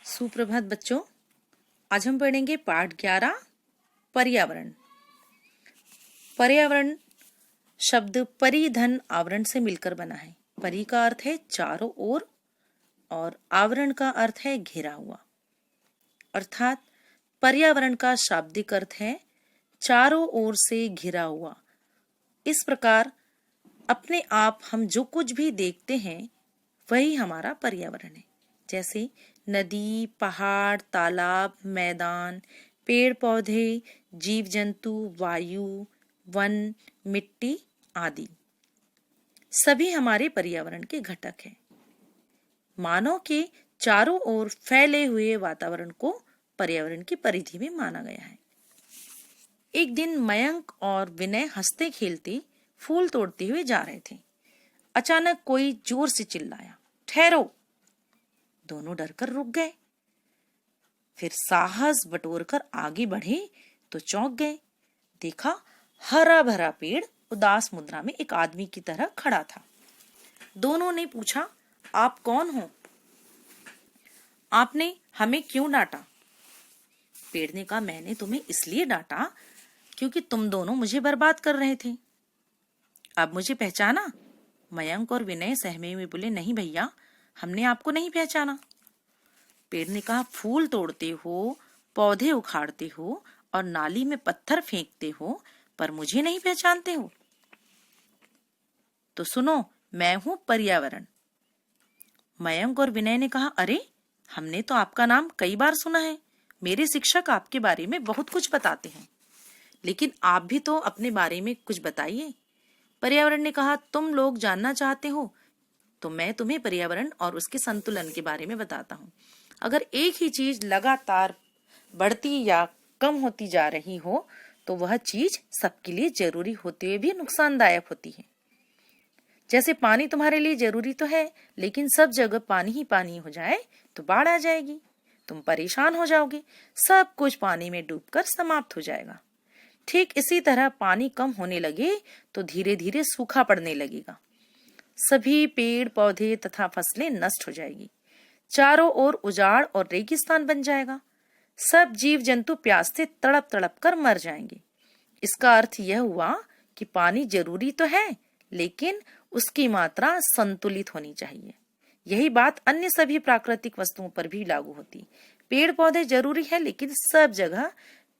सुप्रभात बच्चों। आज हम पढ़ेंगे पाठ 11 पर्यावरण। पर्यावरण शब्द परि धन आवरण से मिलकर बना है। परि का अर्थ है चारों ओर और आवरण का अर्थ है घिरा हुआ। अर्थात पर्यावरण का शाब्दिक अर्थ है चारों ओर से घिरा हुआ। इस प्रकार अपने आप हम जो कुछ भी देखते हैं वही हमारा पर्यावरण है। जैसे नदी, पहाड़, तालाब, मैदान, पेड़ पौधे, जीव जंतु, वायु, वन, मिट्टी आदि सभी हमारे पर्यावरण के घटक हैं। मानव के चारों ओर फैले हुए वातावरण को पर्यावरण की परिधि में माना गया है। एक दिन मयंक और विनय हंसते खेलते फूल तोड़ते हुए जा रहे थे। अचानक कोई जोर से चिल्लाया, ठहरो! दोनों डरकर रुक गए। फिर साहस बटोरकर आगे बढ़े तो चौंक गए। देखा, हरा भरा पेड़ उदास मुद्रा में एक आदमी की तरह खड़ा था। दोनों ने पूछा, आप कौन हो? आपने हमें क्यों डांटा? पेड़ ने कहा, मैंने तुम्हें इसलिए डांटा क्योंकि तुम दोनों मुझे बर्बाद कर रहे थे। अब मुझे पहचाना? मयंक और विनय सहमे हुए बोले, नहीं भैया, हमने आपको नहीं पहचाना। पेड़ ने कहा, फूल तोड़ते हो, पौधे उखाड़ते हो और नाली में पत्थर फेंकते हो, पर मुझे नहीं पहचानते हो। तो सुनो, मैं हूं पर्यावरण। मयंक और विनय ने कहा, अरे, हमने तो आपका नाम कई बार सुना है। मेरे शिक्षक आपके बारे में बहुत कुछ बताते हैं, लेकिन आप भी तो अपने बारे में कुछ बताइए। पर्यावरण ने कहा, तुम लोग जानना चाहते हो तो मैं तुम्हें पर्यावरण और उसके संतुलन के बारे में बताता हूँ। अगर एक ही चीज लगातार बढ़ती या कम होती जा रही हो तो वह चीज सबके लिए जरूरी होते हुए भी नुकसानदायक होती है। जैसे पानी तुम्हारे लिए जरूरी तो है, लेकिन सब जगह पानी ही पानी हो जाए तो बाढ़ आ जाएगी, तुम परेशान हो जाओगे, सब कुछ पानी में डूबकर समाप्त हो जाएगा। ठीक इसी तरह पानी कम होने लगे तो धीरे धीरे सूखा पड़ने लगेगा। सभी पेड़ पौधे तथा फसलें नष्ट हो जाएगी। चारों ओर उजाड़ और रेगिस्तान बन जाएगा। सब जीव जंतु प्यास से तड़प तड़प कर मर जाएंगे। इसका अर्थ यह हुआ कि पानी जरूरी तो है, लेकिन उसकी मात्रा संतुलित होनी चाहिए। यही बात अन्य सभी प्राकृतिक वस्तुओं पर भी लागू होती। पेड़ पौधे जरूरी है, लेकिन सब जगह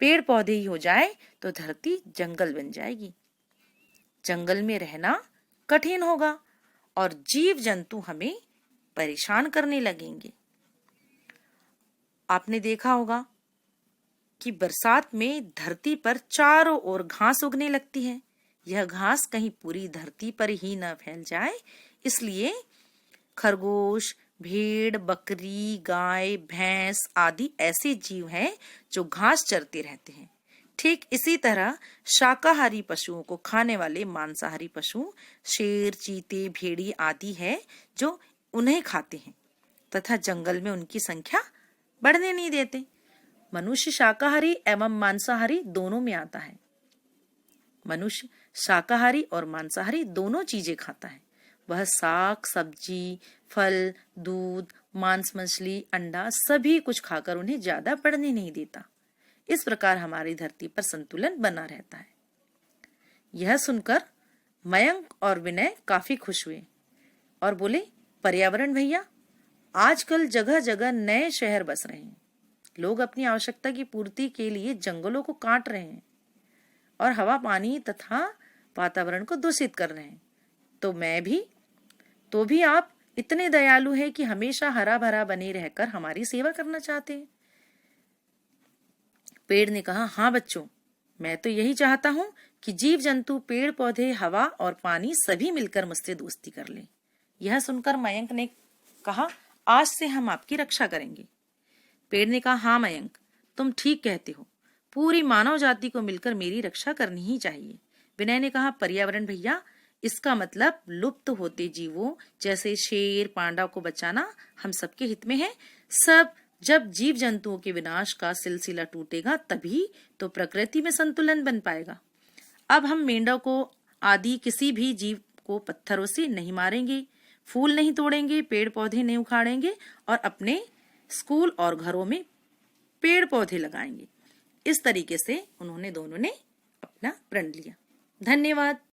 पेड़ पौधे ही हो जाए तो धरती जंगल बन जाएगी। जंगल में रहना कठिन होगा और जीव जंतु हमें परेशान करने लगेंगे। आपने देखा होगा कि बरसात में धरती पर चारों ओर घास उगने लगती है। यह घास कहीं पूरी धरती पर ही न फैल जाए, इसलिए खरगोश, भेड़, बकरी, गाय, भैंस आदि ऐसे जीव हैं जो घास चरते रहते हैं। ठीक इसी तरह शाकाहारी पशुओं को खाने वाले मांसाहारी पशु शेर, चीते, भेड़ी आदि है जो उन्हें खाते हैं तथा जंगल में उनकी संख्या बढ़ने नहीं देते। मनुष्य शाकाहारी एवं मांसाहारी दोनों में आता है। मनुष्य शाकाहारी और मांसाहारी दोनों चीजें खाता है। वह साग, सब्जी, फल, दूध, मांस, मछली, अंडा सभी कुछ खाकर उन्हें ज्यादा बढ़ने नहीं देता। इस प्रकार हमारी धरती पर संतुलन बना रहता है। यह सुनकर मयंक और विनय काफी खुश हुए और बोले, पर्यावरण भैया, आजकल जगह जगह नए शहर बस रहे हैं। लोग अपनी आवश्यकता की पूर्ति के लिए जंगलों को काट रहे हैं और हवा, पानी तथा वातावरण को दूषित कर रहे हैं। तो भी आप इतने दयालु हैं कि हमेशा हरा भरा बने रहकर हमारी सेवा करना चाहते हैं। पेड़ ने कहा, हाँ बच्चों, मैं तो यही चाहता हूँ कि जीव जंतु, पेड़ पौधे, हवा और पानी सभी मिलकर मुझसे दोस्ती कर लें। यह सुनकर मयंक ने कहा, आज से हम आपकी रक्षा करेंगे। पेड़ ने कहा, हाँ मयंक, तुम ठीक कहते हो, पूरी मानव जाति को मिलकर मेरी रक्षा करनी ही चाहिए। विनय ने कहा, पर्यावरण भैया, इसका मतलब लुप्त होते जीवों जैसे शेर, पांडा को बचाना हम सबके हित में है। जब जीव जंतुओं के विनाश का सिलसिला टूटेगा तभी तो प्रकृति में संतुलन बन पाएगा। अब हम मेंढकों आदि किसी भी जीव को पत्थरों से नहीं मारेंगे, फूल नहीं तोड़ेंगे, पेड़ पौधे नहीं उखाड़ेंगे और अपने स्कूल और घरों में पेड़ पौधे लगाएंगे। इस तरीके से उन्होंने दोनों ने अपना प्रण लिया। धन्यवाद।